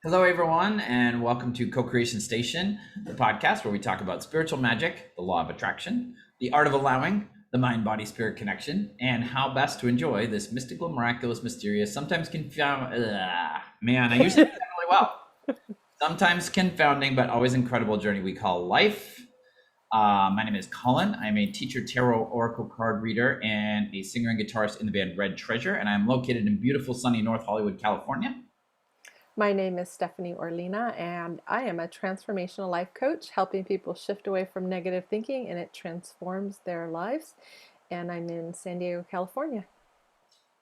Hello, everyone, and welcome to Co-Creation Station, the podcast where we talk about spiritual magic, the law of attraction, the art of allowing, the mind-body-spirit connection, and how best to enjoy this mystical, miraculous, mysterious, sometimes confounding. Man, I usually do that really well. Sometimes confounding, but always incredible journey we call life. My name is Collin. I'm a teacher, tarot, oracle card reader, and a singer and guitarist in the band Red Treasure, and I'm located in beautiful, sunny North Hollywood, California. My name is Stephanie Orlina, and I am a transformational life coach helping people shift away from negative thinking and it transforms their lives. And I'm in San Diego, California.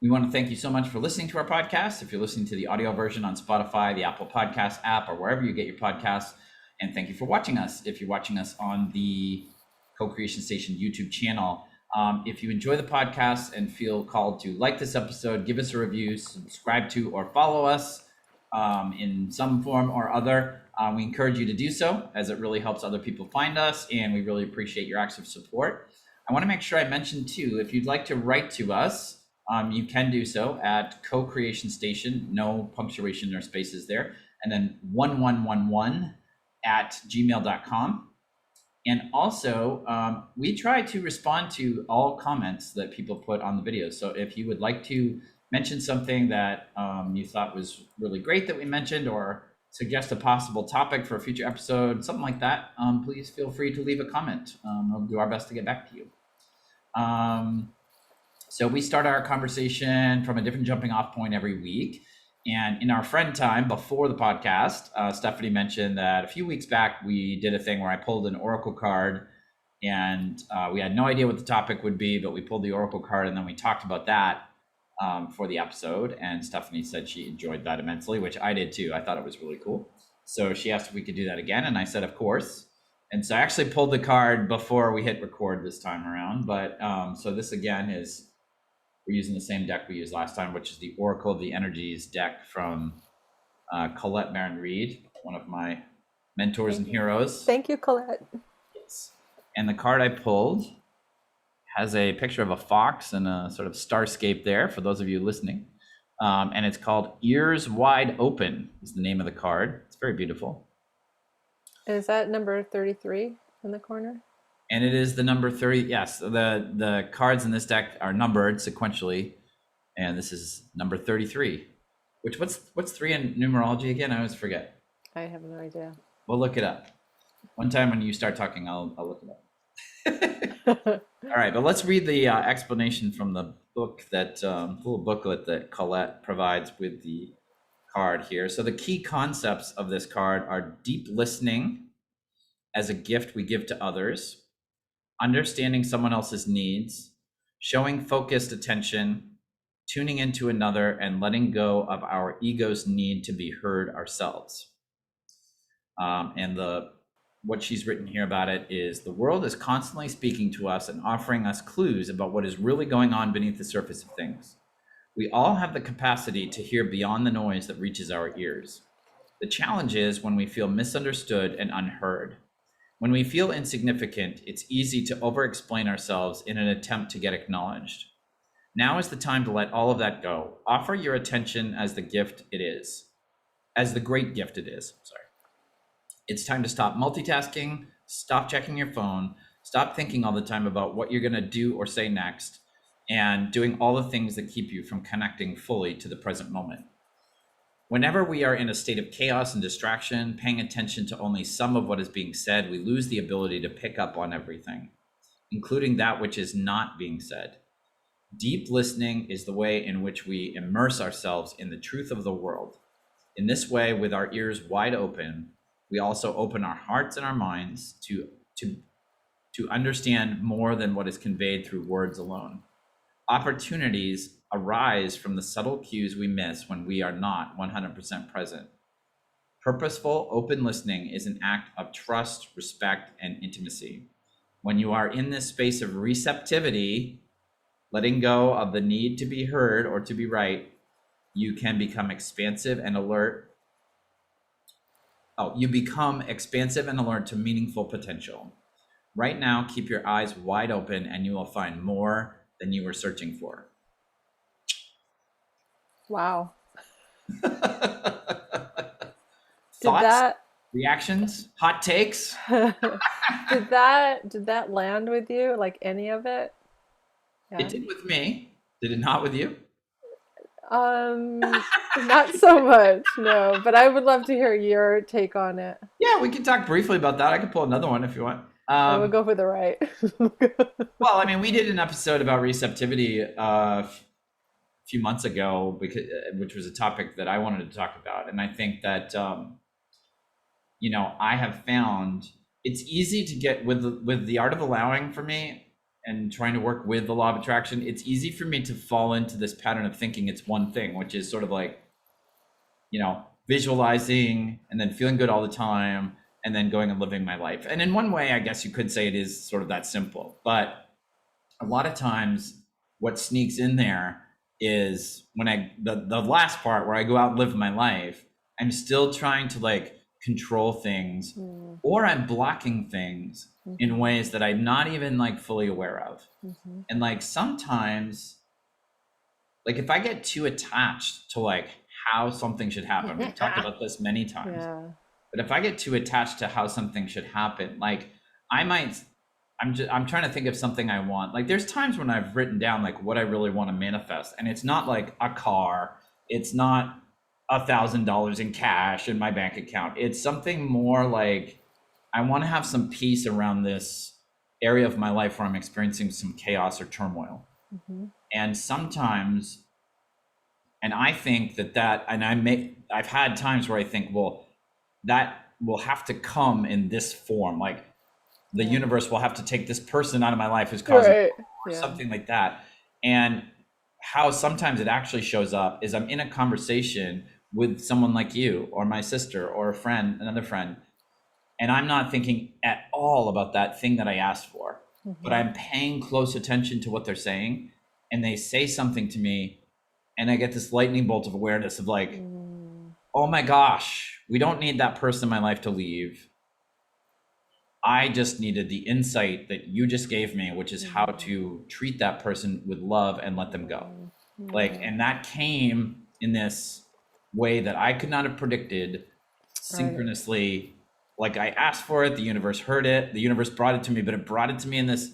We want to thank you so much for listening to our podcast. If you're listening to the audio version on Spotify, the Apple Podcast app, or wherever you get your podcasts, and thank you for watching us. If you're watching us on the Co-Creation Station YouTube channel, if you enjoy the podcast and feel called to like this episode, give us a review, subscribe to or follow us in some form or other. We encourage you to do so, as it really helps other people find us, and we really appreciate your acts of support. I want to make sure I mention too, if you'd like to write to us, you can do so at Co-Creation Station, no punctuation or spaces there, and then 1111 at gmail.com. And also, we try to respond to all comments that people put on the videos. So if you would like to mention something that you thought was really great that we mentioned, or suggest a possible topic for a future episode, something like that, please feel free to leave a comment. We'll do our best to get back to you. So we start our conversation from a different jumping off point every week. And in our friend time before the podcast, Stephanie mentioned that a few weeks back, we did a thing where I pulled an oracle card, and we had no idea what the topic would be, but we pulled the oracle card and then we talked about that for the episode. And Stephanie said she enjoyed that immensely, which I did too. I thought it was really cool. So she asked if we could do that again. And I said, of course. And so I actually pulled the card before we hit record this time around. But so this again is, we're using the same deck we used last time, which is the Oracle of the Energies deck from Colette Baron Reed, one of my mentors and heroes. Thank you, Colette. Yes. And the card I pulled has a picture of a fox and a sort of starscape there for those of you listening. And it's called Ears Wide Open is the name of the card. It's very beautiful. Is that number 33 in the corner? And it is the number 30. Yes, the cards in this deck are numbered sequentially, and this is number 33. Which what's 3 in numerology again? I always forget. I have no idea. We'll look it up. One time when you start talking, I'll look it up. All right, but let's read the explanation from the book, that little booklet that Colette provides with the card here. So the key concepts of this card are deep listening as a gift we give to others, understanding someone else's needs, showing focused attention, tuning into another, and letting go of our ego's need to be heard ourselves. And what she's written here about it is, the world is constantly speaking to us and offering us clues about what is really going on beneath the surface of things. We all have the capacity to hear beyond the noise that reaches our ears. The challenge is when we feel misunderstood and unheard. When we feel insignificant, it's easy to over-explain ourselves in an attempt to get acknowledged. Now is the time to let all of that go. Offer your attention as the gift it is, as the great gift it is. Sorry. It's time to stop multitasking, stop checking your phone, stop thinking all the time about what you're going to do or say next, and doing all the things that keep you from connecting fully to the present moment. Whenever we are in a state of chaos and distraction, paying attention to only some of what is being said, we lose the ability to pick up on everything, including that which is not being said. Deep listening is the way in which we immerse ourselves in the truth of the world. In this way, with our ears wide open, we also open our hearts and our minds to understand more than what is conveyed through words alone. Opportunities arise from the subtle cues we miss when we are not 100% present. Purposeful, open listening is an act of trust, respect, and intimacy. When you are in this space of receptivity, letting go of the need to be heard or to be right, you can become expansive and alert. You become expansive and alert to meaningful potential. Right now, keep your eyes wide open and you will find more than you were searching for. Wow. Did thoughts, that reactions, hot takes. did that land with you? Like any of it? It Yeah. did with me. Did it not with you? Um, Not so much, no, but I would love to hear your take on it. Yeah, we can talk briefly about that. I can pull another one if you want. I would go for the right. Well, I mean, we did an episode about receptivity a few months ago, because which was a topic that I wanted to talk about, and I think that I have found it's easy to get with the art of allowing for me and trying to work with the law of attraction. It's easy for me to fall into this pattern of thinking it's one thing, which is sort of like visualizing and then feeling good all the time and then going and living my life. And in one way, I guess you could say it is sort of that simple. But a lot of times what sneaks in there is when the last part where I go out and live my life, I'm still trying to like control things, Mm, or I'm blocking things in mhm, ways that I'm not even like fully aware of. mhm. And like sometimes, like if I get too attached to like how something should happen, we've talked about this many times, Yeah. but if I get too attached to how something should happen, like I might, I'm trying to think of something I want. Like there's times when I've written down like what I really want to manifest, and it's not like a car, it's not $1,000 in cash in my bank account. It's something more like I want to have some peace around this area of my life where I'm experiencing some chaos or turmoil. Mhm. And sometimes, and I think and I've had times where I think, well, that will have to come in this form. Like the Yeah. universe will have to take this person out of my life who's causing Right. or Yeah. something like that. And how sometimes it actually shows up is I'm in a conversation with someone like you or my sister or a friend, another friend, and I'm not thinking at all about that thing that I asked for, but Mhm. I'm paying close attention to what they're saying, and they say something to me, and I get this lightning bolt of awareness of like, Mm, oh my gosh, we don't need that person in my life to leave. I just needed the insight that you just gave me, which is how mm, to treat that person with love and let them go. mm, Like, mm. and that came in this way that I could not have predicted, Right. synchronously. Like I asked for it, the universe heard it, the universe brought it to me, but it brought it to me in this,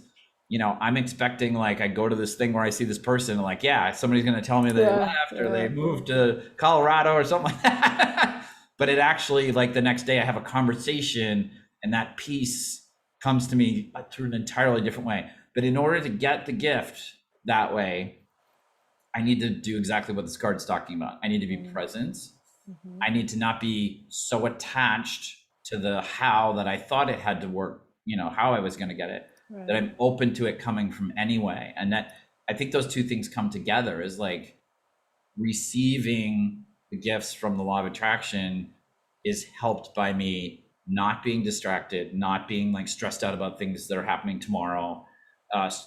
I'm expecting like I go to this thing where I see this person and like, yeah, somebody's going to tell me they Yeah. left or they Yeah. moved to Colorado or something like that. But it actually, like the next day I have a conversation and that piece comes to me through an entirely different way. But in order to get the gift that way, I need to do exactly what this card's talking about. I need to be Mm, present. mhm. I need to not be so attached to the how that I thought it had to work, how I was going to get it, that Right. I'm open to it coming from anyway. And that I think those two things come together is like receiving the gifts from the law of attraction is helped by me not being distracted, not being like stressed out about things that are happening tomorrow,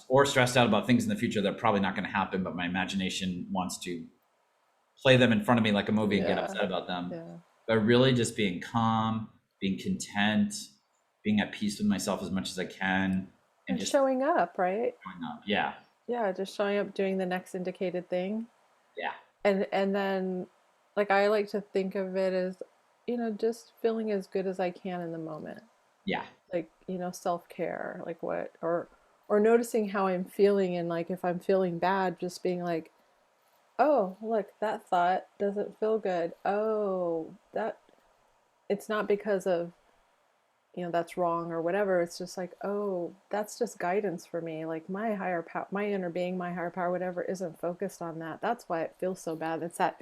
or stressed out about things in the future that are probably not going to happen, but my imagination wants to play them in front of me like a movie and get Yeah. upset about them. Yeah. But really just being calm, being content, being at peace with myself as much as I can, and And just showing up, right? showing up. Yeah. Yeah, just showing up, doing the next indicated thing. Yeah. And then like I like to think of it as, just feeling as good as I can in the moment. Yeah. Like, self-care, like what or noticing how I'm feeling, and like if I'm feeling bad, just being like, "Oh, look, that thought doesn't feel good. Oh, that it's not because of, that's wrong or whatever. It's just like, oh, that's just guidance for me. Like my higher power, my inner being, my higher power, whatever, isn't focused on that. That's why it feels so bad. It's that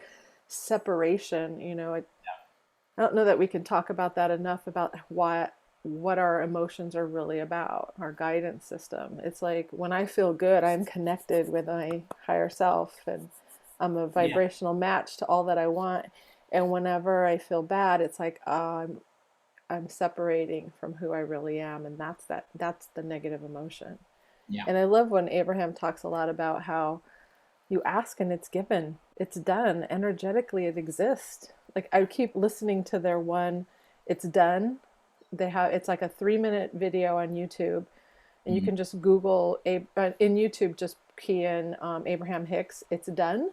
separation. I don't know that we can talk about that enough about what our emotions are really about, our guidance system. It's like when I feel good, I'm connected with my higher self, and I'm a Yeah. vibrational match to all that I want. And whenever I feel bad, it's like, I'm separating from who I really am, and that's the negative emotion. Yeah. And I love when Abraham talks a lot about how you ask and it's given. It's done. Energetically it exists. Like I keep listening to their one, it's done. It's like a 3-minute video on YouTube, and you Mhm. can just Google in YouTube, just key in Abraham Hicks, it's done,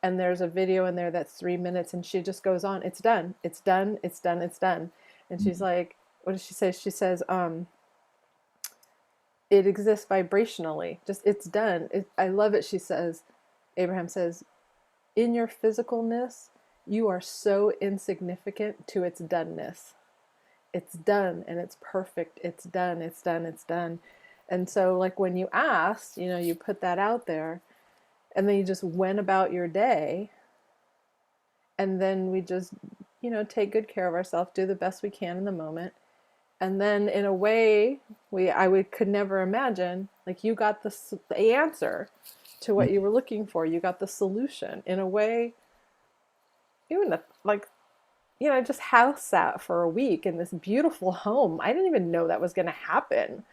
and there's a video in there that's 3 minutes, and she just goes on, it's done, it's done, it's done, it's done. And she's like, what does she say? She says, it exists vibrationally. Just, it's done. I love it. She says, Abraham says, in your physicalness, you are so insignificant to its doneness. It's done and it's perfect. It's done. It's done. It's done. And so, like, when you asked, you put that out there, and then you just went about your day, and then we just, take good care of ourselves, do the best we can in the moment. And then, in a way, could never imagine, like, you got the answer to what you were looking for. You got the solution in a way. Even like, I just house sat for a week in this beautiful home. I didn't even know that was going to happen.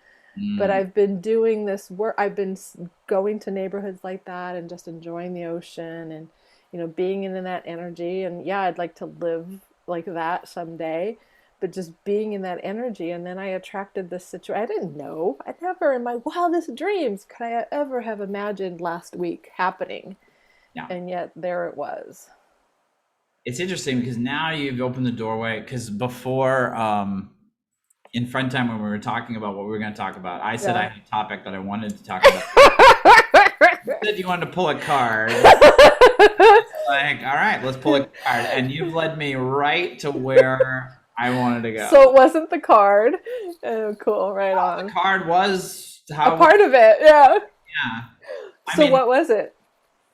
But I've been doing this work. I've been going to neighborhoods like that and just enjoying the ocean and, being in that energy. And yeah, I'd like to live like that someday, but just being in that energy. And then I attracted this situation. I didn't know. I never in my wildest dreams could I ever have imagined last week happening. Yeah. And yet there it was. It's interesting because now you've opened the doorway, because before, in front time when we were talking about what we were going to talk about, I said I had a topic that I wanted to talk about. You said you wanted to pull a card. Like, all right, let's pull a card. And you've led me right to where I wanted to go. So it wasn't the card. Oh, cool. Right on. The card was a part of it. Yeah. Yeah. So what was it?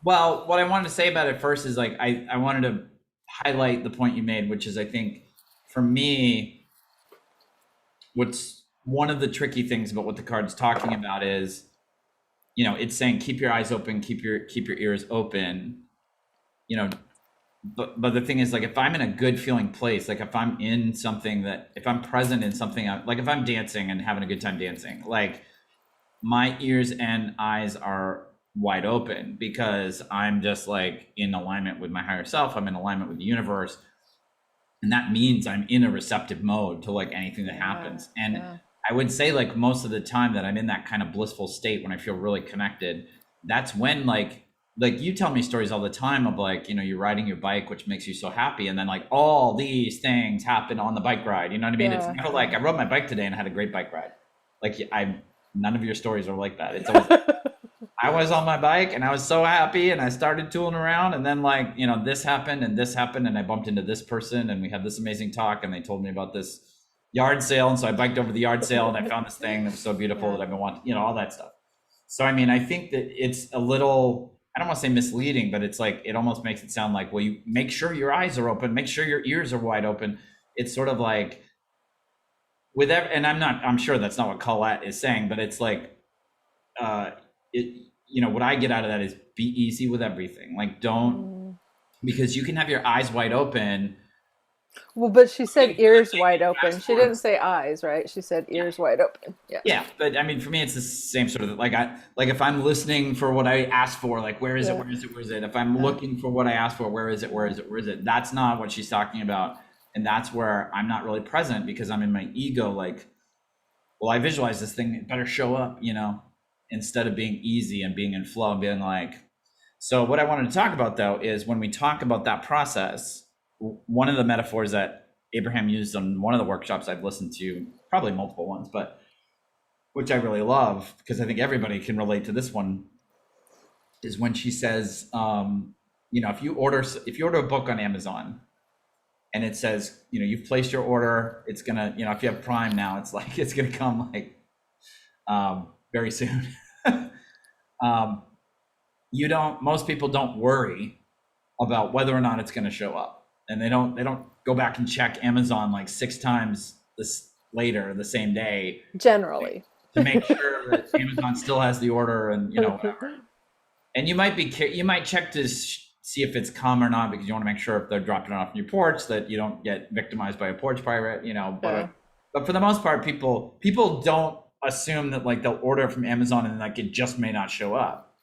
Well, what I wanted to say about it first is, like, I wanted to highlight the point you made, which is, I think, for me, what's one of the tricky things about what the card's talking about is, it's saying keep your eyes open, keep your ears open, but the thing is, like, if I'm in a good feeling place, like if I'm in something if I'm present in something, like if I'm dancing and having a good time dancing, like my ears and eyes are wide open because I'm just like in alignment with my higher self. I'm in alignment with the universe. And that means I'm in a receptive mode to, like, anything that happens. And I would say, like, most of the time that I'm in that kind of blissful state when I feel really connected, that's when, like you tell me stories all the time of, like, you're riding your bike, which makes you so happy. And then, like, all these things happen on the bike ride. You know what I mean? It's never like I rode my bike today and I had a great bike ride. Like, none of your stories are like that. It's always I was on my bike and I was so happy and I started tooling around, and then, like, this happened and I bumped into this person and we had this amazing talk and they told me about this yard sale. And so I biked over the yard sale and I found this thing that was so beautiful that I've been wanting, all that stuff. So, I mean, I think that it's a little, I don't want to say misleading, but it's like, it almost makes it sound like, well, you make sure your eyes are open, make sure your ears are wide open. It's sort of like and I'm sure that's not what Collette is saying, but it's like, what I get out of that is be easy with everything. Like, don't, because you can have your eyes wide open. Well, but she said ears wide open. She didn't say eyes, right? She said ears wide open. Yeah. Yeah, but I mean, for me, it's the same sort of, like, if I'm listening for what I asked for, like, where is it? Where is it? Where is it? If I'm looking for what I asked for, where is it? Where is it? Where is it? That's not what she's talking about. And that's where I'm not really present because I'm in my ego. Like, well, I visualize this thing, it better show up, instead of being easy and being in flow and being like, so what I wanted to talk about, though, is when we talk about that process, one of the metaphors that Abraham used on one of the workshops I've listened to, probably multiple ones, but which I really love because I think everybody can relate to this one, is when she says, if you order a book on Amazon and it says, you've placed your order, it's gonna, if you have Prime now, it's like, it's gonna come like very soon. Most people don't worry about whether or not it's going to show up, and they don't go back and check Amazon like 6 times later the same day generally to make sure that Amazon still has the order and whatever. And you might check to see if it's come or not because you want to make sure if they're dropping it off on your porch that you don't get victimized by a porch pirate, but for the most part, people don't assume that, like, they'll order from Amazon and, like, it just may not show up.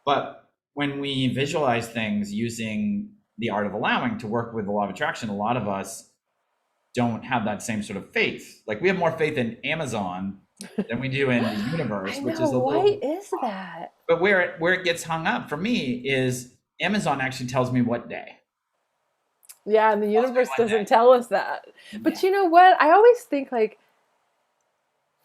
But when we visualize things using the art of allowing to work with the law of attraction, a lot of us don't have that same sort of faith. Like, we have more faith in Amazon than we do in the universe, which is a little. Why is that? But where it gets hung up for me is Amazon actually tells me what day. Yeah, and the Tells me universe what day. doesn't tell us that. But you know what? I always think like,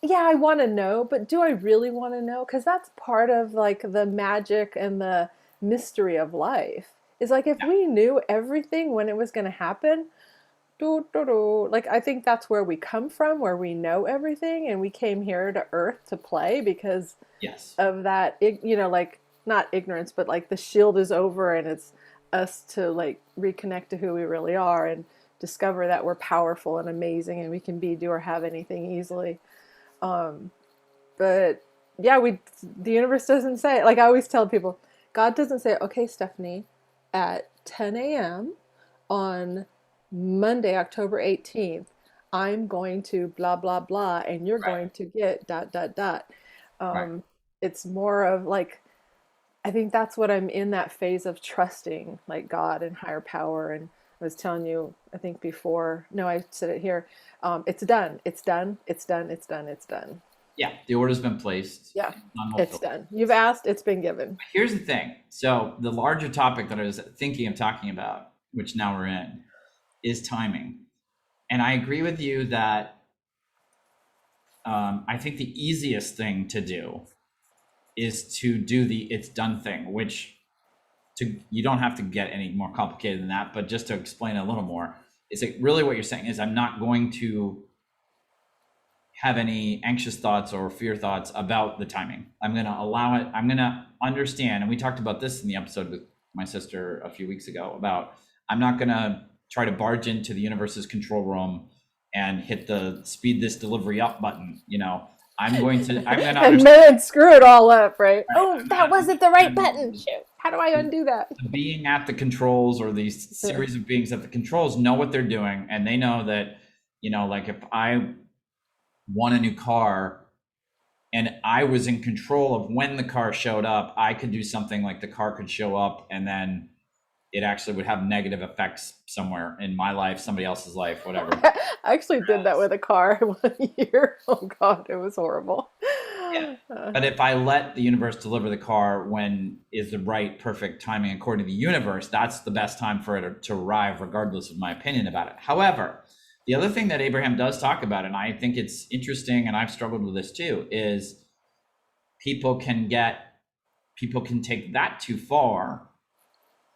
yeah, I want to know, but do I really want to know? Because that's part of like the magic and the mystery of life. Is like if Yeah. we knew everything when it was going to happen, like I think that's where we come from, where we know everything, and we came here to Earth to play because Yes. of that. Like not ignorance, but like the shield is over, and it's us to like reconnect to who we really are and discover that we're powerful and amazing, and we can be, do, or have anything easily. Um, but yeah, the universe doesn't say it. Like I always tell people, God doesn't say, okay, Stephanie, at 10 a.m. on Monday, October 18th, I'm going to blah, blah, blah, and you're Right. going to get dot, dot, dot. Right. Um, it's more of like, I think that's what I'm in that phase of trusting, like God and higher power. And I was telling you, I think before, no, I said it here. It's done. It's done. It's done. It's done. It's done. Yeah. The order's been placed. Yeah, None will it's fill. done. You've asked, it's been given. Here's the thing. So the larger topic that I was thinking of talking about, which now we're in, is timing. And I agree with you that I think the easiest thing to do is to do the it's done thing, which you don't have to get any more complicated than that, but just to explain a little more, is it really what you're saying is I'm not going to have any anxious thoughts or fear thoughts about the timing. I'm going to allow it. I'm going to understand. And we talked about this in the episode with my sister a few weeks ago about I'm not going to try to barge into the universe's control room and hit the speed this delivery up button. I'm going to And man, screw it all up, right? Oh, that wasn't the right button. Shoot. How do I undo that? The being at the controls, or these series of beings at the controls, know what they're doing. And they know that, like if I want a new car and I was in control of when the car showed up, I could do something like the car could show up and then it actually would have negative effects somewhere in my life, somebody else's life, whatever. I actually did that with a car 1 year. Oh God, it was horrible. Yeah. But if I let the universe deliver the car when is the right, perfect timing according to the universe, that's the best time for it to arrive, regardless of my opinion about it. However, the other thing that Abraham does talk about, and I think it's interesting, and I've struggled with this too, is people can take that too far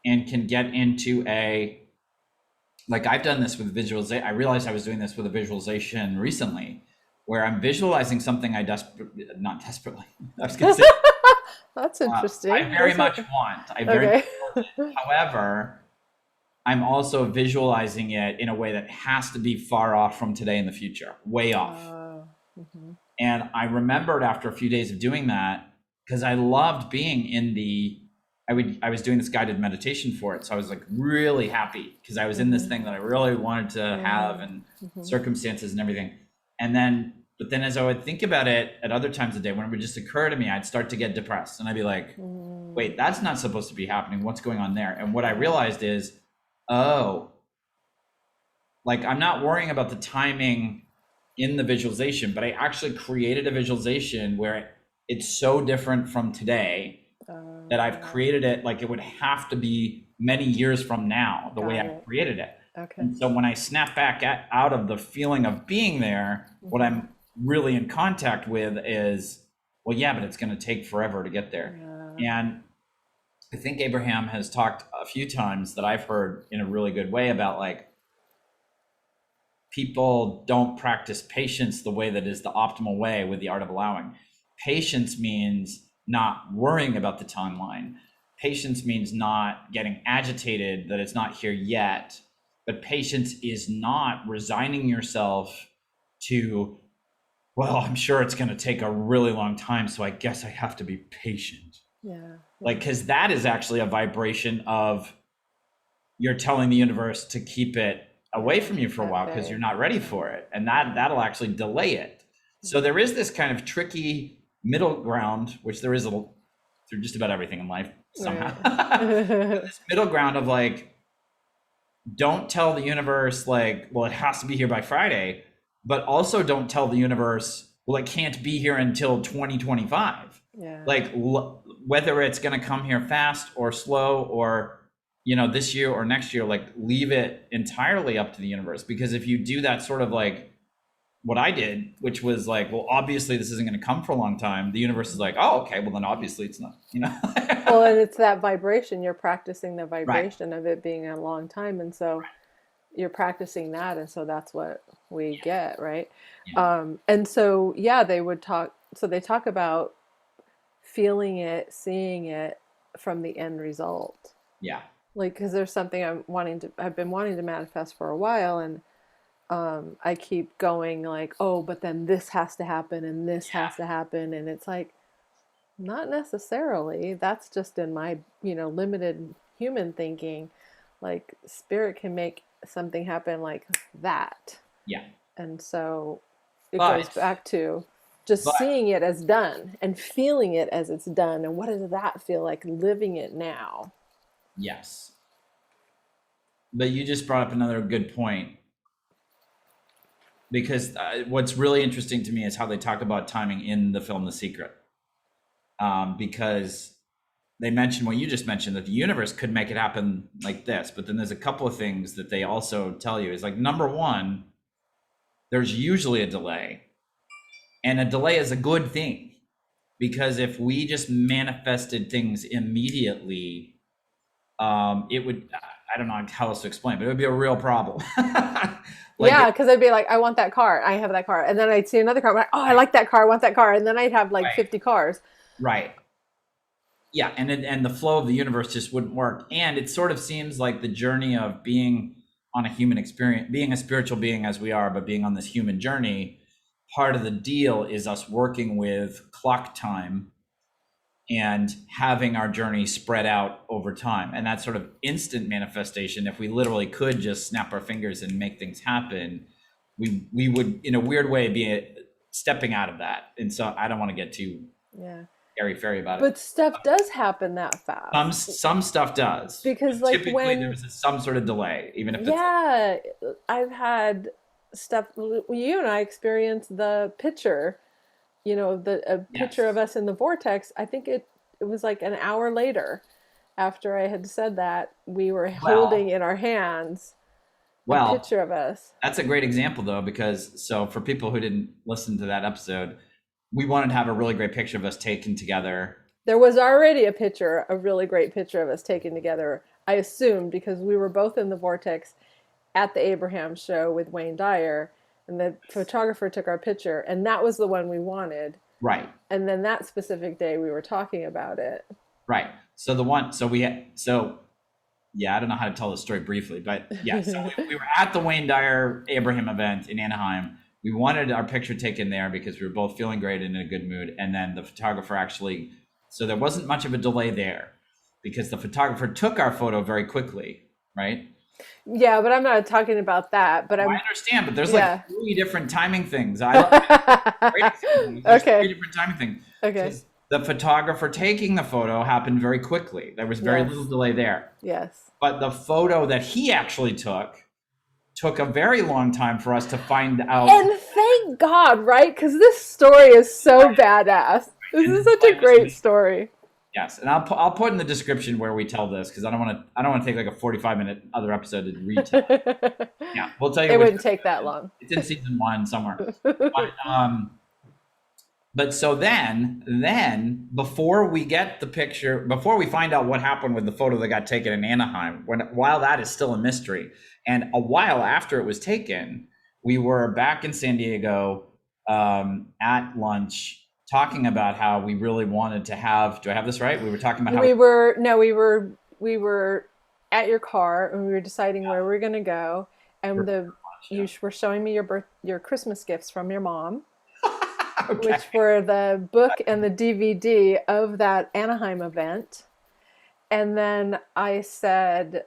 and can get into like I've done this with visualization. I realized I was doing this with a visualization recently where I'm visualizing something I not desperately, I was going to say. That's interesting. I very much want. However, I'm also visualizing it in a way that has to be far off from today in the future, way off. Mm-hmm. And I remembered after a few days of doing that, because I loved being in I was doing this guided meditation for it. So I was like really happy because I was in this thing that I really wanted to have and circumstances and everything. But then as I would think about it at other times of the day, when it would just occur to me, I'd start to get depressed and I'd be like, wait, that's not supposed to be happening. What's going on there? And what I realized is, oh, like I'm not worrying about the timing in the visualization, but I actually created a visualization where it's so different from today that I've created it like it would have to be many years from now, the way I created it. Okay. And so when I snap back out of the feeling of being there, what I'm really in contact with is, well, yeah, but it's going to take forever to get there. Yeah. And I think Abraham has talked a few times that I've heard in a really good way about like, people don't practice patience the way that is the optimal way with the art of allowing. Patience means not worrying about the timeline. Patience means not getting agitated that it's not here yet. But patience is not resigning yourself to, well, I'm sure it's going to take a really long time, so I guess I have to be patient. Yeah. Like, because that is actually a vibration of you're telling the universe to keep it away from you for a while because you're not ready for it. And that'll actually delay it. So there is this kind of tricky middle ground, which there is through just about everything in life somehow. This middle ground of like, don't tell the universe like, well, it has to be here by Friday, but also don't tell the universe, well, it can't be here until 2025. Yeah. Like whether it's going to come here fast or slow or, this year or next year, like leave it entirely up to the universe. Because if you do that sort of like what I did, which was like, well, obviously this isn't going to come for a long time. The universe is like, oh, okay, well then obviously it's not, Well, and it's that vibration. You're practicing the Right. vibration of it being a long time. And so you're practicing that. And so that's what we get, right? Yeah. And so, yeah, they would talk. So they talk about feeling it, seeing it from the end result. Yeah. Like, because there's something I've been wanting to manifest for a while. And I keep going like, oh, but then this has to happen and this has to happen. And it's like, not necessarily. That's just in my, limited human thinking. Like spirit can make something happen like that. Yeah. And so it But, goes back to just but seeing it as done and feeling it as it's done. And what does that feel like living it now? yes. But you just brought up another good point, because what's really interesting to me is how they talk about timing in the film The Secret. Because they mentioned what you just mentioned, that the universe could make it happen like this. But then there's a couple of things that they also tell you is like, number one, there's usually a delay. And a delay is a good thing, because if we just manifested things immediately, it would, I don't know how else to explain, but it would be a real problem. Like, Yeah, because I'd be like, I want that car. I have that car. And then I'd see another car. I'm like, oh, I like that car. I want that car. And then I'd have like right, 50 cars. right. Yeah, and the flow of the universe just wouldn't work. And it sort of seems like the journey of being on a human experience, being a spiritual being as we are, but being on this human journey, part of the deal is us working with clock time and having our journey spread out over time. And that sort of instant manifestation, if we literally could just snap our fingers and make things happen, we would, in a weird way, be stepping out of that. And so I don't want to get too airy fairy about it. But stuff does happen that fast. Some stuff does. Because like typically there's some sort of delay, even if it's I've had stuff. You and I experienced the picture, a picture of us in the vortex. I think it was like an hour later after I had said that, we were holding in our hands a picture of us. That's a great example though, because so for people who didn't listen to that episode, we wanted to have a really great picture of us taken together. There was already a really great picture of us taken together, I assumed, because we were both in the vortex at the Abraham show with Wayne Dyer, and the photographer took our picture, and that was the one we wanted. Right. And then that specific day we were talking about it. Right. So yeah, I don't know how to tell the story briefly, but yeah, so we were at the Wayne Dyer Abraham event in Anaheim. We wanted our picture taken there because we were both feeling great and in a good mood. And then the photographer actually, so there wasn't much of a delay there because the photographer took our photo very quickly, right? Yeah, but I'm not talking about that. But I understand, but there's like 3 different timing things. There's okay. 3 different timing things. Okay. So the photographer taking the photo happened very quickly. There was very little delay there. Yes. But the photo that he actually took a very long time for us to find out. And thank God, right? Because this story is so badass. This is such a great story. Yes, and I'll put in the description where we tell this, because I don't want to take like a 45-minute other episode to retell. Yeah, we'll tell you. It wouldn't take that long. It's in season 1 somewhere. But so then before we get the picture, before we find out what happened with the photo that got taken in Anaheim, while that is still a mystery, and a while after it was taken, we were back in San Diego at lunch talking about how we really wanted to have. Do I have this right? We were talking about how we were at your car and we were deciding where we were going to go, and you were showing me your Christmas gifts from your mom. Okay. Which were the book and the DVD of that Anaheim event. And then I said,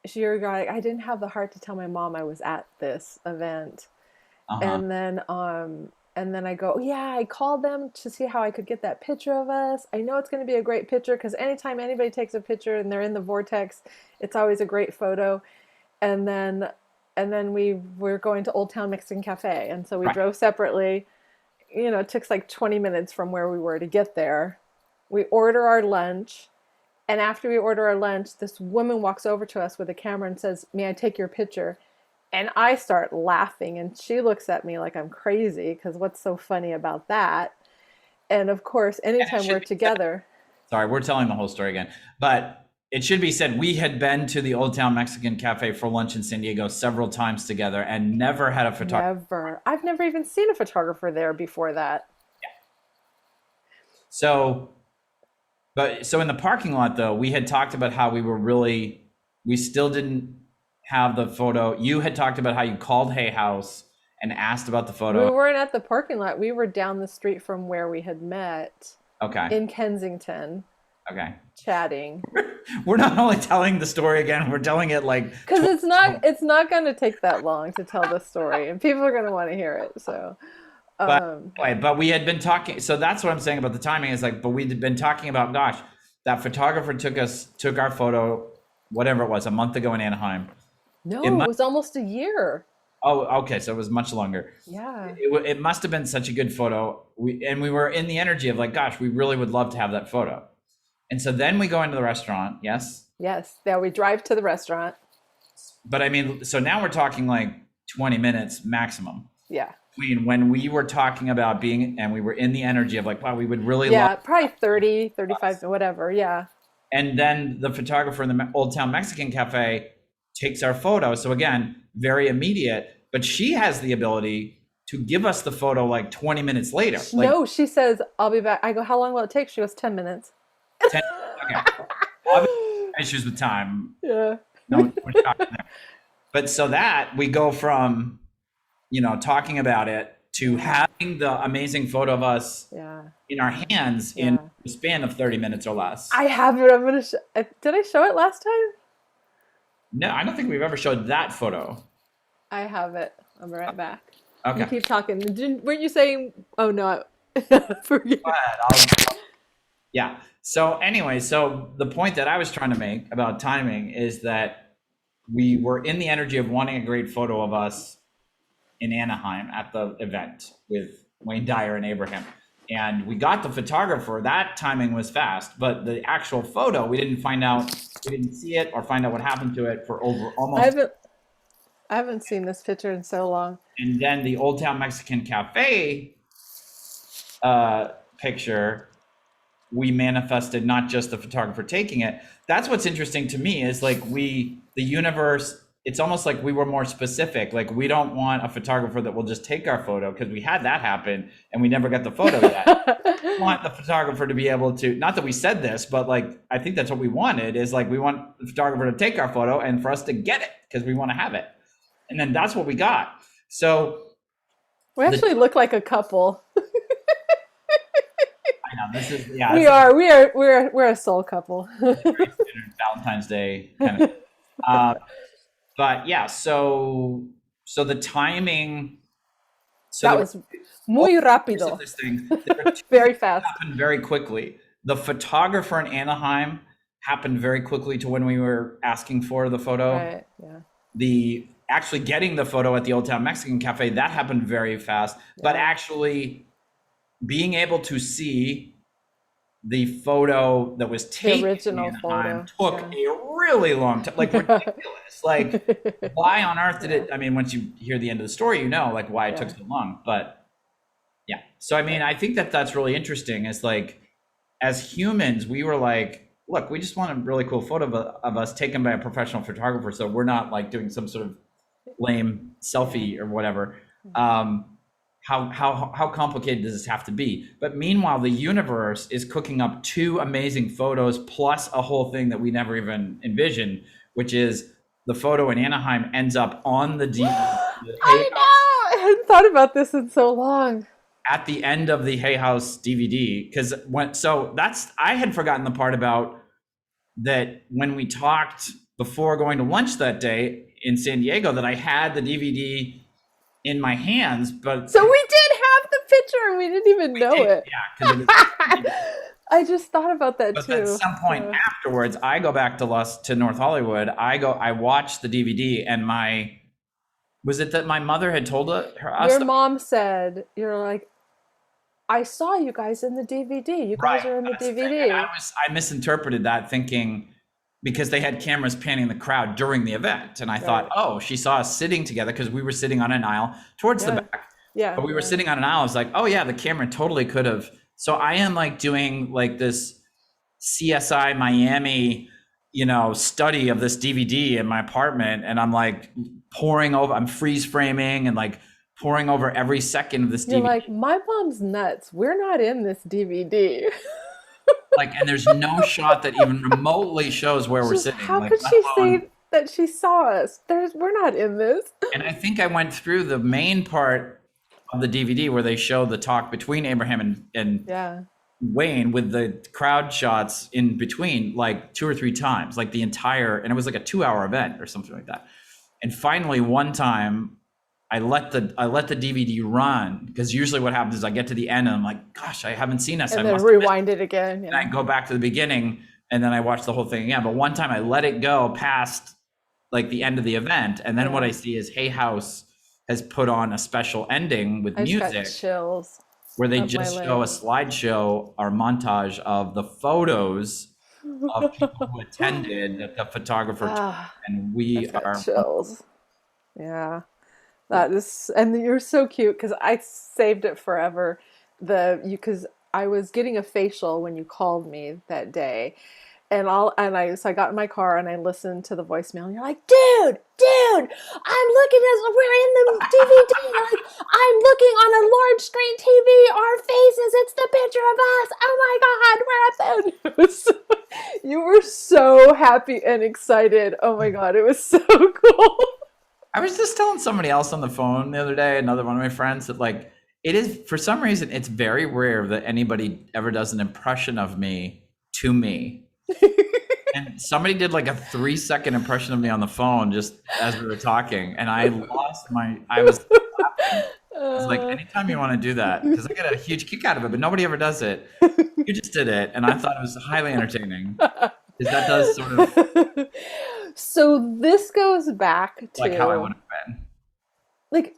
I didn't have the heart to tell my mom I was at this event. And then I go, I called them to see how I could get that picture of us. I know it's going to be a great picture because anytime anybody takes a picture and they're in the vortex, it's always a great photo. And then we were going to Old Town Mexican Cafe. And so we drove separately. it took like 20 minutes from where we were to get there. We order our lunch. And after we order our lunch, this woman walks over to us with a camera and says, "May I take your picture?" And I start laughing, and she looks at me like I'm crazy, because what's so funny about that? And of course, anytime we're together. Sorry, we're telling the whole story again. But it should be said, we had been to the Old Town Mexican Cafe for lunch in San Diego several times together and never had a photographer. Never. I've never even seen a photographer there before that. So in the parking lot, though, we had talked about how we still didn't have the photo. You had talked about how you called Hay House and asked about the photo. We weren't at the parking lot. We were down the street from where we had met. Okay. In Kensington. Okay. Chatting. We're not only telling the story again, we're telling it like, because it's not going to take that long to tell the story, and people are going to want to hear it. So but we had been talking, so that's what I'm saying about the timing is like, but we'd been talking about, gosh, that photographer took our photo, whatever it was, a month ago in Anaheim. No, it was almost a year. Oh, okay. So it was much longer. Yeah. It must have been such a good photo. We were in the energy of like, gosh, we really would love to have that photo. And so then we go into the restaurant. Yes. Yes. Yeah. We drive to the restaurant. But I mean, so now we're talking like 20 minutes maximum. Yeah. Between when we were talking about and we were in the energy of like, wow, we would really love. Yeah. Probably 30, 35, whatever. Yeah. And then the photographer in the Old Town Mexican Cafe takes our photo. So again, very immediate, but she has the ability to give us the photo like 20 minutes later. Like, no, she says, "I'll be back." I go, "How long will it take?" She goes, 10 minutes. 10, okay. Issues with time. Yeah. No, we're talking there. But so that we go from, talking about it to having the amazing photo of us in our hands in the span of 30 minutes or less. I have it. I'm going to did I show it last time? No, I don't think we've ever showed that photo. I have it. I'll be right back. Okay. You keep talking. Weren't you saying, oh no, forget. Go ahead. Yeah. So anyway, so the point that I was trying to make about timing is that we were in the energy of wanting a great photo of us in Anaheim at the event with Wayne Dyer and Abraham. And we got the photographer. That timing was fast, but the actual photo, we didn't see it or find out what happened to it for over almost. I haven't seen this picture in so long. And then the Old Town Mexican Cafe picture, we manifested not just the photographer taking it. That's what's interesting to me is like the universe, it's almost like we were more specific. Like we don't want a photographer that will just take our photo because we had that happen and we never got the photo yet. We want the photographer to be able to, not that we said this, but like, I think that's what we wanted is like, we want the photographer to take our photo and for us to get it because we want to have it. And then that's what we got. So we actually look like a couple. I know this is we're a soul couple. Valentine's Day kind of. But yeah, so the timing. So that was muy rápido. This thing very fast. Happened very quickly. The photographer in Anaheim happened very quickly to when we were asking for the photo. Right. Yeah. The actually getting the photo at the Old Town Mexican Cafe, that happened very fast. Yeah. But actually being able to see the photo that was taken, the original photo, took a really long time, like ridiculous. Like, why on earth did it? I mean, once you hear the end of the story, like why it took so long. But yeah, so I mean, I think that's really interesting. Is like, as humans, we were like, look, we just want a really cool photo of us taken by a professional photographer, so we're not like doing some sort of lame selfie or whatever. How complicated does this have to be? But meanwhile, the universe is cooking up 2 amazing photos plus a whole thing that we never even envisioned, which is the photo in Anaheim ends up on the DVD. I know! I hadn't thought about this in so long. At the end of the Hay House DVD, because I had forgotten the part about that when we talked before going to lunch that day in San Diego, that I had the DVD in my hands, but so we did have the picture and we didn't even know it. Yeah, I just thought about that but too. At some point afterwards, I go back to North Hollywood. I watched the DVD, and was it that my mother had told her? Your mom said, you're like, I saw you guys in the DVD. You guys Right. are in the That's the thing. And DVD. I misinterpreted that thinking because they had cameras panning the crowd during the event. And I thought, Right. oh, she saw us sitting together because we were sitting on an aisle towards the Yeah. back. Yeah. But we were Yeah. sitting on an aisle. I was like, oh yeah, the camera totally could have. So I am like doing like this CSI Miami, study of this DVD in my apartment. And I'm like I'm freeze framing and like pouring over every second of this You're DVD. like, my mom's nuts. We're not in this DVD. Like, and there's no shot that even remotely shows where we're Just sitting, how like, could let she alone. say that she saw us? We're not in this. And I think I went through the main part of the DVD where they show the talk between Abraham and Yeah. Wayne with the crowd shots in between, like 2 or 3 times, like the entire, and it was like a 2 hour event or something like that. And finally, one time, I let the DVD run because usually what happens is I get to the end and I'm like, gosh, I haven't seen us. I And then must have missed. rewind it again. And I Yeah. go back to the beginning and then I watch the whole thing again. But one time I let it go past like the end of the event, and then what I see is Hay House has put on a special ending with I just got music chills where they up my just show a legs. slideshow or montage of the photos of people who attended that the photographer took, Ah, and I we just got are. chills. Yeah. That is, and you're so cute because I saved it forever. Because I was getting a facial when you called me that day, so I got in my car and I listened to the voicemail. And you're like, dude, I'm looking at we're in the DVD. Like, I'm looking on a large screen TV. Our faces. It's the picture of us. Oh my God, we're at the. You were so happy and excited. Oh my God, it was so cool. I was just telling somebody else on the phone the other day, another one of my friends, that like it is, for some reason, it's very rare that anybody ever does an impression of me to me. And somebody did like a 3-second impression of me on the phone just as we were talking, and I was laughing. I was like, anytime you want to do that, because I get a huge kick out of it, but nobody ever does it. You just did it, and I thought it was highly entertaining because that does sort of So this goes back like how I to would have been. like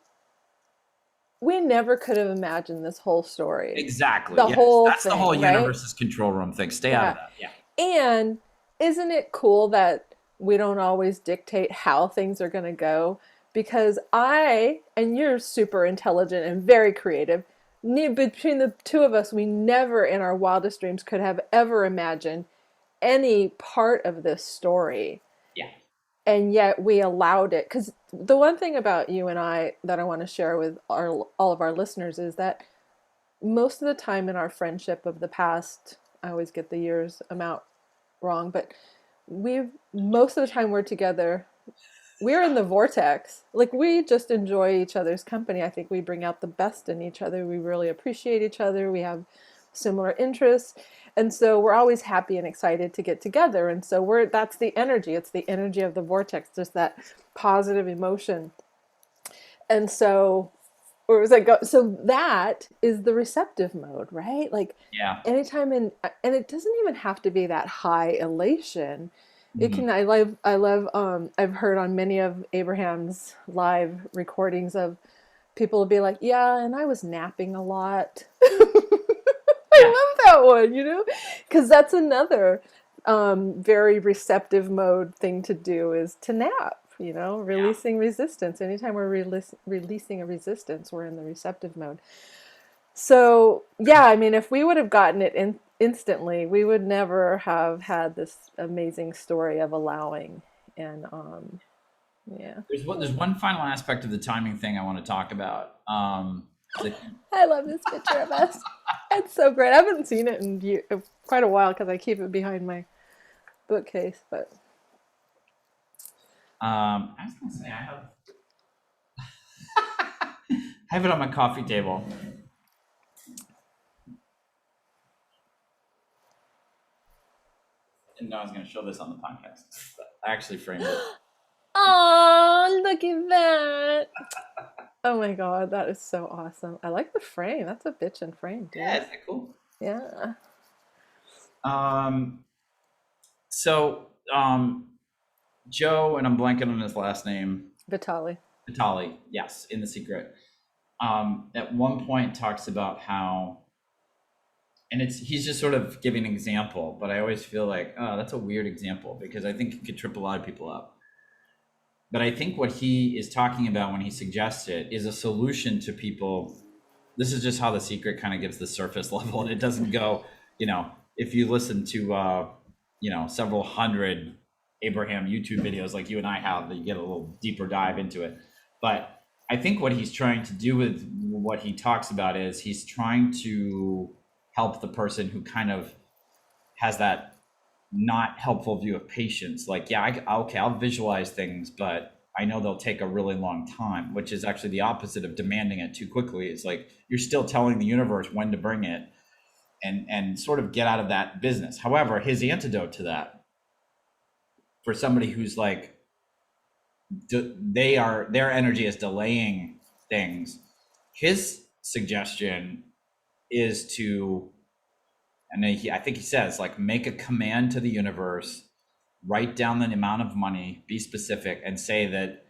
we never could have imagined this whole story. Exactly. The Yes. whole That's the thing, whole right? universe's control room thing. Stay out of that. Yeah. And isn't it cool that we don't always dictate how things are going to go? Because and you're super intelligent and very creative. Between the two of us, we never in our wildest dreams could have ever imagined any part of this story. Yeah. And yet we allowed it. Because the one thing about you and I that I want to share with all of our listeners is that most of the time in our friendship of the past, I always get the years amount wrong, but most of the time we're together, we're in the vortex. Like, we just enjoy each other's company. I think we bring out the best in each other. We really appreciate each other. We have similar interests. And so we're always happy and excited to get together. And so that's the energy. It's the energy of the vortex, just that positive emotion. And so where was I go? So that is the receptive mode, right? Like, Yeah. anytime and it doesn't even have to be that high elation. It Mhm. can, I love, I've heard on many of Abraham's live recordings of people will be like, yeah, and I was napping a lot. I Yeah. love that one, because that's another very receptive mode thing to do is to nap. Releasing resistance. Anytime we're releasing a resistance, we're in the receptive mode. So, yeah, I mean, if we would have gotten it instantly, we would never have had this amazing story of allowing. And yeah. There's one final aspect of the timing thing I want to talk about. I love this picture of us. It's so great. I haven't seen it in quite a while because I keep it behind my bookcase, but I was gonna say I have it on my coffee table. I didn't know I was gonna show this on the podcast, but I actually framed it. oh, look at that. Oh my God, that is so awesome. I like the frame. That's a bitchin' frame, dude. Yeah, isn't that cool? Yeah. So Joe, and I'm blanking on his last name. Vitali. Vitali, yes, in The Secret. At one point talks about how and he's just sort of giving an example, but I always feel like, oh, that's a weird example because I think it could trip a lot of people up. But I think what he is talking about when he suggests it is a solution to people. This is just how The Secret kind of gives the surface level, and it doesn't go, if you listen to, several hundred Abraham YouTube videos like you and I have, that you get a little deeper dive into it. But I think what he's trying to do with what he talks about is he's trying to help the person who kind of has that not helpful view of patience. Like, yeah, okay, I'll visualize things, but I know they'll take a really long time, which is actually the opposite of demanding it too quickly. It's like you're still telling the universe when to bring it, and sort of get out of that business. However, his antidote to that, for somebody who's like, their energy is delaying things, his suggestion is to, and I think he says, like, make a command to the universe, write down the amount of money, be specific, and say that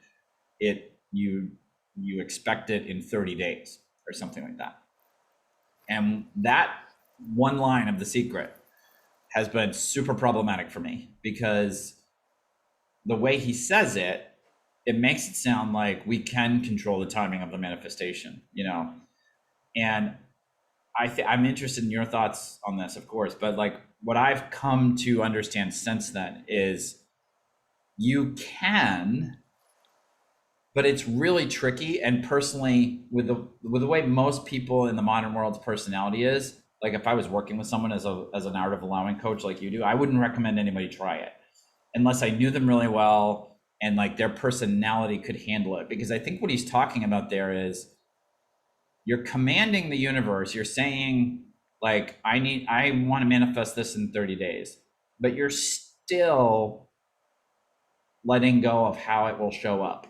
you expect it in 30 days or something like that. And that one line of The Secret has been super problematic for me, because the way he says it, it makes it sound like we can control the timing of the manifestation, and I'm interested in your thoughts on this, of course, but like what I've come to understand since then is you can, but it's really tricky. And personally, with the way most people in the modern world's personality is, like if I was working with someone as an art of allowing coach like you do, I wouldn't recommend anybody try it unless I knew them really well and like their personality could handle it. Because I think what he's talking about there is you're commanding the universe. You're saying, like, I want to manifest this in 30 days, but you're still letting go of how it will show up.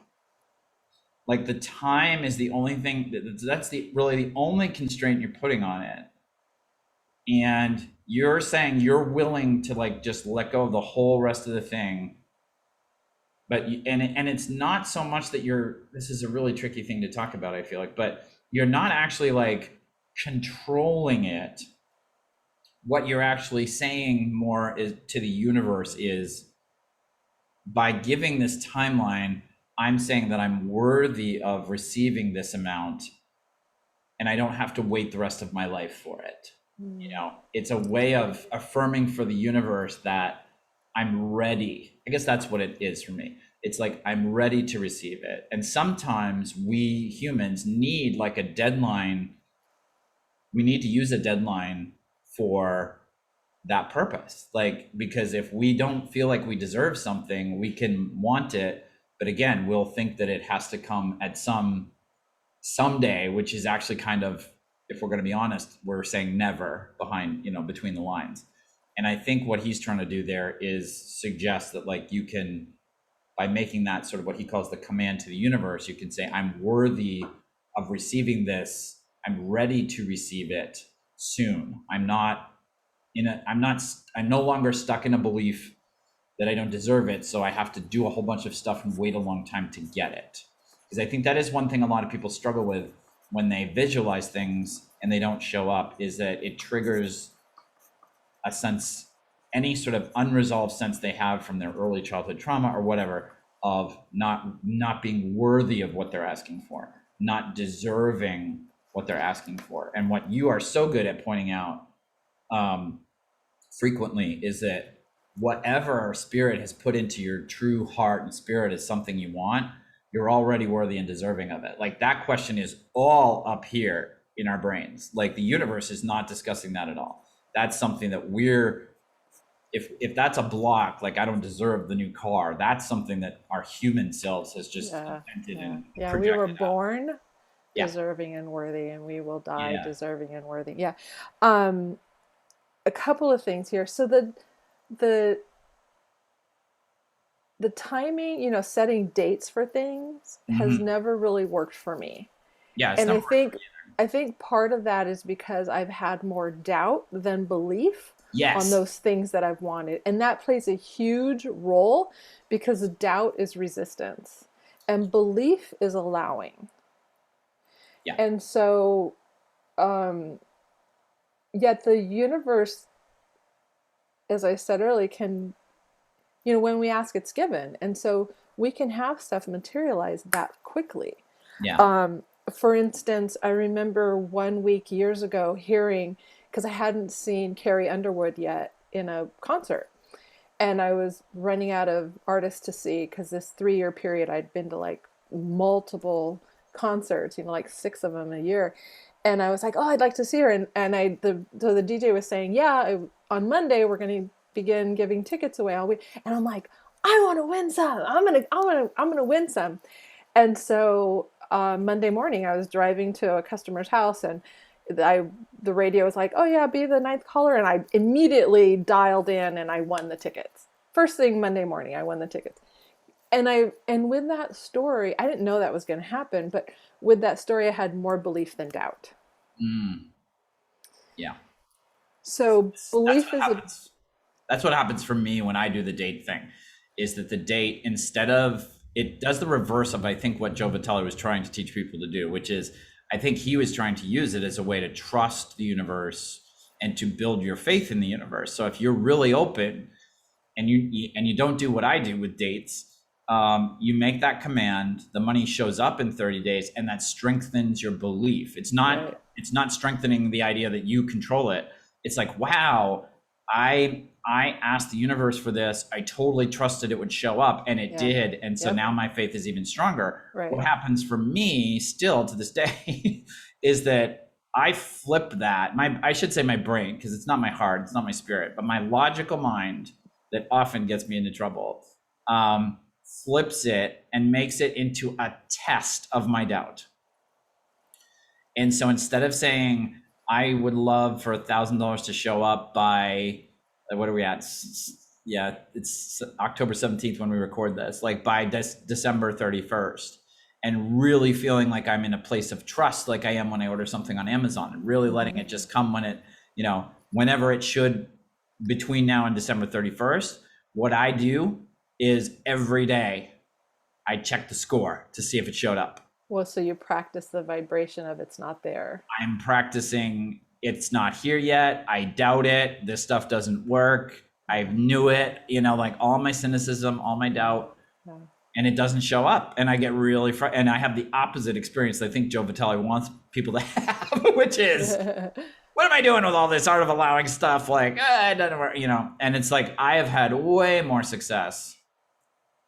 Like the time is the only thing that's really the only constraint you're putting on it. And you're saying you're willing to like just let go of the whole rest of the thing. But and it's not so much that this is a really tricky thing to talk about, I feel like, but you're not actually like controlling it. What you're actually saying more is to the universe is, by giving this timeline, I'm saying that I'm worthy of receiving this amount, and I don't have to wait the rest of my life for it. It's a way of affirming for the universe that I'm ready. I guess that's what it is for me. It's like, I'm ready to receive it. And sometimes we humans need like a deadline. We need to use a deadline for that purpose. Like, because if we don't feel like we deserve something, we can want it. But again, we'll think that it has to come at someday, which is actually kind of, if we're going to be honest, we're saying never behind, between the lines. And I think what he's trying to do there is suggest that like you can, by making that sort of what he calls the command to the universe, you can say, I'm worthy of receiving this. I'm ready to receive it soon. I'm no longer stuck in a belief that I don't deserve it, so I have to do a whole bunch of stuff and wait a long time to get it. Because I think that is one thing a lot of people struggle with when they visualize things and they don't show up, is that it triggers a sense, any sort of unresolved sense they have from their early childhood trauma or whatever, of not being worthy of what they're asking for, not deserving what they're asking for. And what you are so good at pointing out frequently is that whatever spirit has put into your true heart and spirit is something you want, you're already worthy and deserving of it. Like that question is all up here in our brains. Like the universe is not discussing that at all. That's something that if that's a block, like I don't deserve the new car, that's something that our human selves has just invented and projected. We were born Yeah. deserving and worthy, and we will die Yeah. deserving and worthy. Yeah. A couple of things here. So the timing, setting dates for things has never really worked for me. Yeah. It's And not I think part of that is because I've had more doubt than belief on those things that I've wanted. And that plays a huge role, because doubt is resistance and belief is allowing. Yeah. And so yet the universe, as I said earlier, can, when we ask, it's given. And so we can have stuff materialize that quickly. Yeah. Um, for instance, I remember one week years ago hearing, because I hadn't seen Carrie Underwood yet in a concert. And I was running out of artists to see because this 3 year period I'd been to like multiple concerts, like 6 of them a year. And I was like, oh, I'd like to see her. So the DJ was saying, yeah, on Monday we're going to begin giving tickets away all week. And I'm like, I want to win some. I'm gonna win some. And so Monday morning, I was driving to a customer's house, and the radio was like, "Oh yeah, be the ninth caller," and I immediately dialed in, and I won the tickets. First thing Monday morning, I won the tickets. And with that story, I didn't know that was going to happen, but with that story, I had more belief than doubt. Mm, yeah. So That's belief what is a happens. That's what happens for me when I do the date thing, is that the date, instead of, it does the reverse of, I think, what Joe Vitale was trying to teach people to do, which is, I think he was trying to use it as a way to trust the universe and to build your faith in the universe. So if you're really open and you don't do what I do with dates, you make that command, the money shows up in 30 days, and that strengthens your belief. It's not right. it's not strengthening the idea that you control it. It's like, wow, I asked the universe for this. I totally trusted it would show up, and it Yeah. did. And so Yep. now my faith is even stronger. Right. What happens for me still to this day is that I flip that. I should say my brain, because it's not my heart, it's not my spirit, but my logical mind that often gets me into trouble, flips it and makes it into a test of my doubt. And so instead of saying, I would love for $1,000 to show up by, what are we at? Yeah, it's October 17th when we record this, like by December 31st, and really feeling like I'm in a place of trust, like I am when I order something on Amazon, and really letting it just come when it, whenever it should, between now and December 31st. What I do is every day I check the score to see if it showed up. Well, so you practice the vibration of it's not there. I'm practicing, it's not here yet. I doubt it. This stuff doesn't work. I knew it, like all my cynicism, all my doubt, Yeah. and it doesn't show up. And I get really and I have the opposite experience I think Joe Vitale wants people to have, which is, what am I doing with all this art of allowing stuff? Like, it doesn't work, and it's like, I have had way more success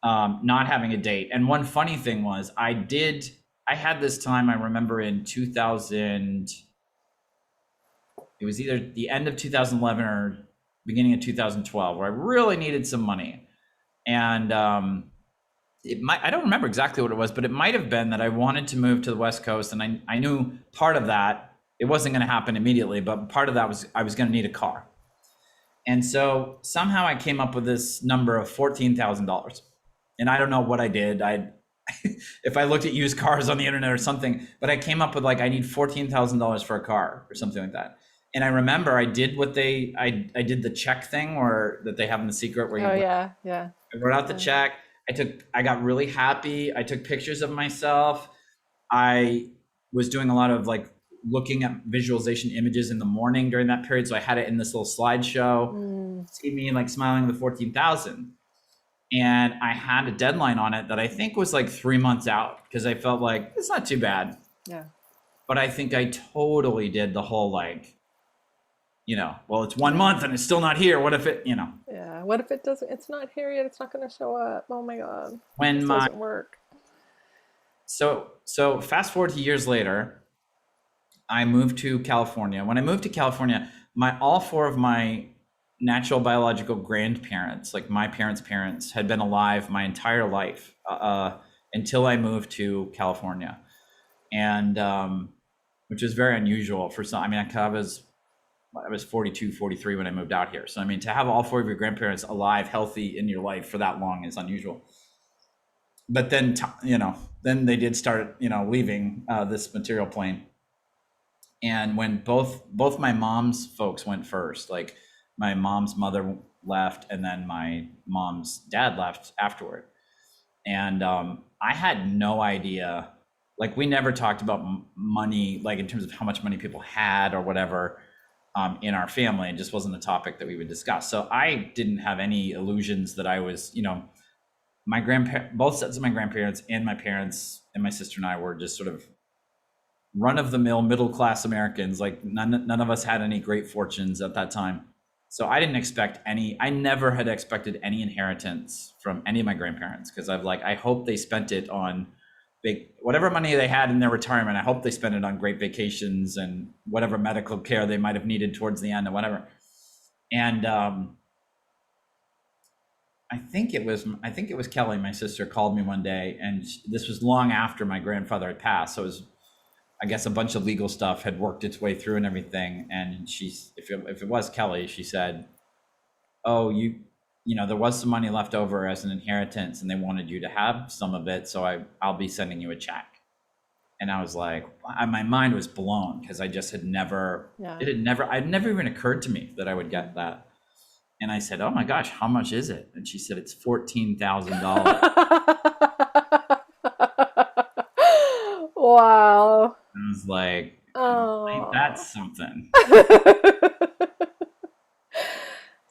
not having a date. And one funny thing was, I had this time, I remember in 2000, it was either the end of 2011 or beginning of 2012, where I really needed some money. And I don't remember exactly what it was, but it might have been that I wanted to move to the West Coast. And I knew part of that, it wasn't going to happen immediately, but part of that was I was going to need a car. And so somehow I came up with this number of $14,000. And I don't know what I did. If I looked at used cars on the internet or something, but I came up with I need $14,000 for a car or something like that. And I remember I did I did the check thing that they have in The Secret, where yeah. I wrote out the check. I got really happy. I took pictures of myself. I was doing a lot of looking at visualization images in the morning during that period. So I had it in this little slideshow. See me smiling with 14,000. And I had a deadline on it that I think was 3 months out, because I felt like it's not too bad. Yeah. But I think I totally did the whole well, it's 1 month and it's still not here. What if it, Yeah. What if it doesn't? It's not here yet. It's not going to show up. Oh my God. When This doesn't work. So fast forward to years later, I moved to California. When I moved to California, all four of my natural biological grandparents, like my parents, had been alive my entire life until I moved to California, and which is very unusual for some. I mean, I was 42, 43 when I moved out here. So I mean, to have all four of your grandparents alive, healthy in your life for that long is unusual. But then then they did start leaving this material plane, and when both my mom's folks went first, my mom's mother left, and then my mom's dad left afterward. And I had no idea, we never talked about money, in terms of how much money people had or whatever. in our family. It just wasn't a topic that we would discuss. So I didn't have any illusions that I was, my both sets of my grandparents and my parents and my sister and I were just sort of run-of-the-mill middle-class Americans. Like none of us had any great fortunes at that time. So I didn't expect I never had expected any inheritance from any of my grandparents, because I hope they spent it on whatever money they had in their retirement. I hope they spent it on great vacations and whatever medical care they might have needed towards the end or whatever. And I think it was Kelly, my sister, called me one day, and this was long after my grandfather had passed. So it was, I guess, a bunch of legal stuff had worked its way through and everything. And if it was Kelly, she said, "Oh, there was some money left over as an inheritance, and they wanted you to have some of it. So I'll be sending you a check." And I was like, my mind was blown, because I just had never, it never even occurred to me that I would get that. And I said, "Oh my gosh, how much is it?" And she said, "It's $14,000. Wow. I was like, oh, that's something.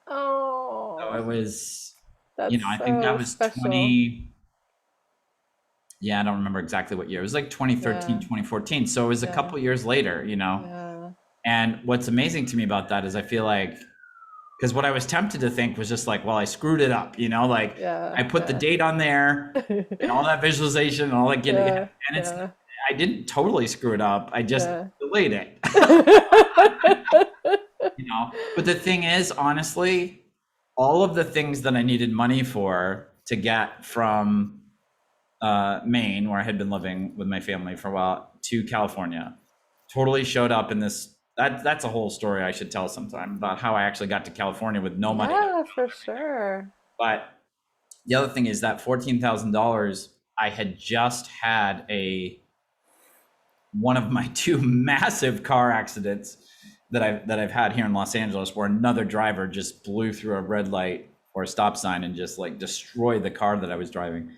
oh, So it was, that's I think that was special. 20. Yeah, I don't remember exactly what year. It was like 2013, 2014. So it was a couple years later, Yeah. And what's amazing to me about that is I feel like, because what I was tempted to think was just like, well, I screwed it up, I put the date on there and all that visualization and all that and I didn't totally screw it up. I just delayed it. But the thing is, honestly, all of the things that I needed money for to get from Maine, where I had been living with my family for a while, to California, totally showed up in this. That's a whole story I should tell sometime, about how I actually got to California with no money. Yeah, for sure. But the other thing is that $14,000, I had just had one of my two massive car accidents that I've had here in Los Angeles, where another driver just blew through a red light or a stop sign and just like destroyed the car that I was driving.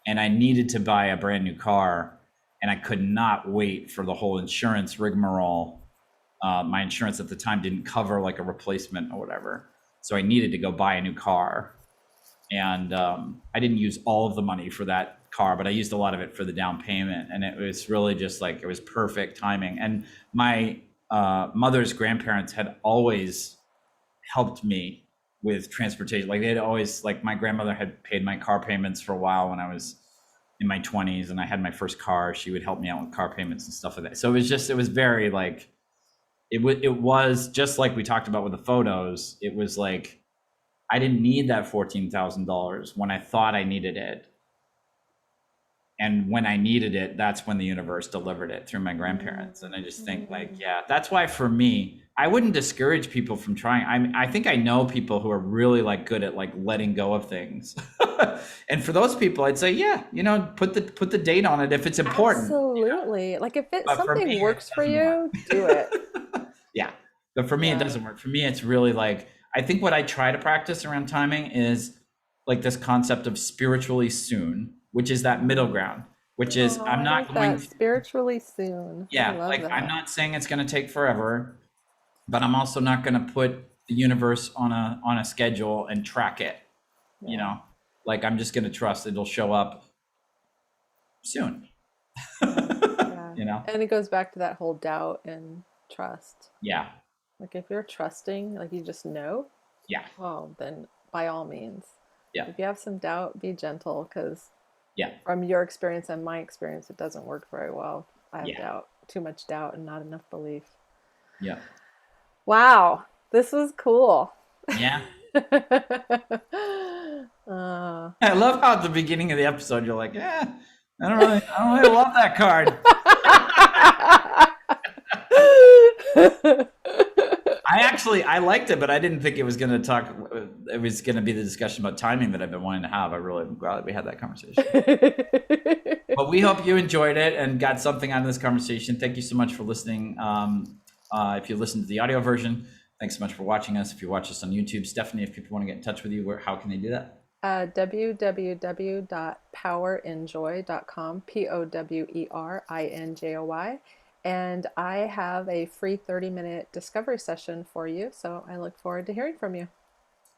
And I needed to buy a brand new car, and I could not wait for the whole insurance rigmarole. My insurance at the time didn't cover like a replacement or whatever. So I needed to go buy a new car. And I didn't use all of the money for that car, but I used a lot of it for the down payment. And it was really just like, it was perfect timing. And my mother's grandparents had always helped me with transportation. Like they'd always, like my grandmother had paid my car payments for a while when I was in my 20s and I had my first car. She would help me out with car payments and stuff like that. So it was very like, it was just like we talked about with the photos. It was like, I didn't need that $14,000 when I thought I needed it. And when I needed it, that's when the universe delivered it through my grandparents. And I just think like, yeah, that's why for me, I wouldn't discourage people from trying. I think I know people who are really like good at like letting go of things. And for those people, I'd say, yeah, put the date on it if it's important. Absolutely. Like if something me, works for you, do it. Yeah. But for me, it doesn't work. For me, it's really like, I think what I try to practice around timing is like this concept of spiritually soon, which is that middle ground, which is I'm not going to, spiritually soon. Yeah, like that. I'm not saying it's going to take forever, but I'm also not going to put the universe on a schedule and track it. Like I'm just going to trust it'll show up soon. And it goes back to that whole doubt and trust. Yeah. Like if you're trusting, like you just know. Yeah. Well, then by all means. Yeah. If you have some doubt, be gentle, because yeah, from your experience and my experience, it doesn't work very well. I have doubt, too much doubt and not enough belief. Yeah. Wow. This was cool. Yeah. I love how at the beginning of the episode, you're like, yeah, I don't really love that card. I liked it, but I didn't think it was going to be the discussion about timing that I've been wanting to have. I really am glad we had that conversation. But we hope you enjoyed it and got something out of this conversation. Thank you so much for listening. If you listened to the audio version, thanks so much for watching us. If you watch us on YouTube, Stephanie, if people want to get in touch with you, how can they do that? www.powerinjoy.com, POWERINJOY. And I have a free 30-minute discovery session for you. So I look forward to hearing from you.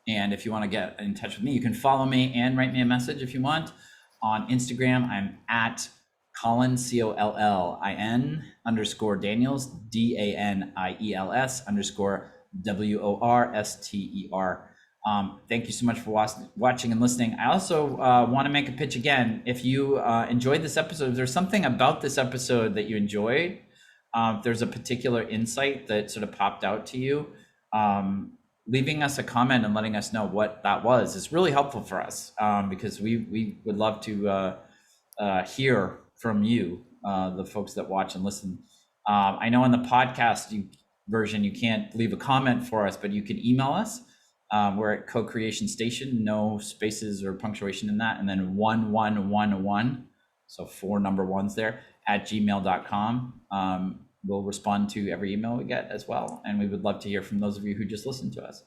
And if you want to get in touch with me, you can follow me and write me a message if you want. On Instagram, I'm at Collin, COLLIN _Daniels, DANIELS _WORSTER. Thank you so much for watching and listening. I also want to make a pitch again. If you enjoyed this episode, if there's something about this episode that you enjoyed, if there's a particular insight that sort of popped out to you, leaving us a comment and letting us know what that was is really helpful for us, because we would love to hear from you, the folks that watch and listen. I know in the podcast version, you can't leave a comment for us, but you can email us. We're at Co-Creation Station, no spaces or punctuation in that, and then 1111, so 4 number ones there, at gmail.com. We'll respond to every email we get as well, and we would love to hear from those of you who just listened to us.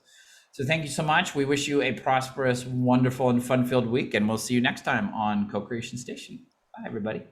So thank you so much. We wish you a prosperous, wonderful, and fun-filled week, and we'll see you next time on Co-Creation Station. Bye, everybody.